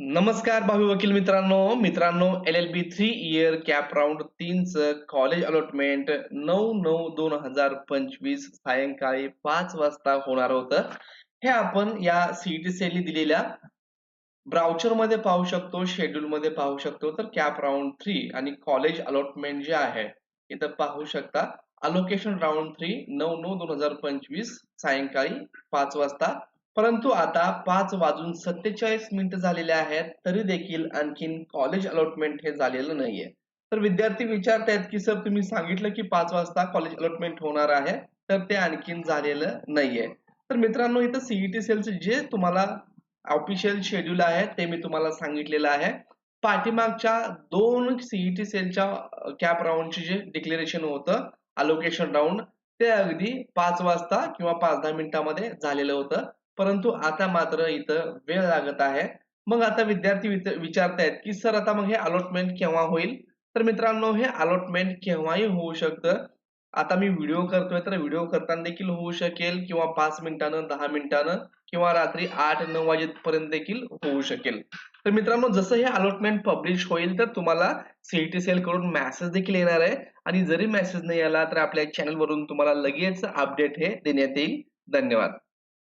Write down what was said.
नमस्कार भावी वकील मित्रांनो LLB 3 इयर कॅप राऊंड 3चं कॉलेज अलॉटमेंट 9/9/2025 सायंकाळी 5 वाजता होणार होतं. हे आपण या सीईटी सेलनी दिलेल्या ब्राउचर मध्ये पाहू शकतो, शेड्यूल मध्ये पाहू शकतो. तर कॅप राऊंड 3 आणि कॉलेज अलॉटमेंट जे आहे इथं पाहू शकता. अलोकेशन राऊंड 3 9/9/2025 सायंकाळी 5 वाजता. परंतु आता 5:47 झालेले आहेत, तरी देखील आणखीन कॉलेज अलॉटमेंट हे झालेलं नाहीये. तर विद्यार्थी विचारतायत की सर तुम्ही सांगितलं की 5 वाजता कॉलेज अलॉटमेंट होणार आहे, तर ते आणखीन झालेलं नाहीये. तर मित्रांनो इथं सीईटी सेलचं जे तुम्हाला ऑफिशियल शेड्यूल आहे ते मी तुम्हाला सांगितलेलं आहे. पाठीमागच्या 2 सीईटी सेलच्या कॅप राऊंडचे जे डिक्लेरेशन होतं अलोकेशन राऊंड ते अगदी 5 वाजता किंवा 5-10 मिनिटांमध्ये झालेलं होतं. परंतु आता मात्र इथं वेळ लागत आहे. मग आता विद्यार्थी विचारतायत की सर आता मग हे अलॉटमेंट केव्हा होईल? तर मित्रांनो हे अलॉटमेंट केव्हाही होऊ शकतं. आता मी व्हिडिओ करतोय तर व्हिडिओ करताना देखील होऊ शकेल किंवा 5 मिनिटानं, 10 मिनिटानं किंवा रात्री 8-9 वाजेपर्यंत देखील होऊ शकेल. तर मित्रांनो जसं हे अलॉटमेंट पब्लिश होईल तर तुम्हाला सीईटी सेल कडून मेसेज देखील येणार आहे आणि जरी मेसेज नाही आला तर आपल्या चॅनल वरून तुम्हाला लगेच अपडेट हे देण्यात येईल. धन्यवाद.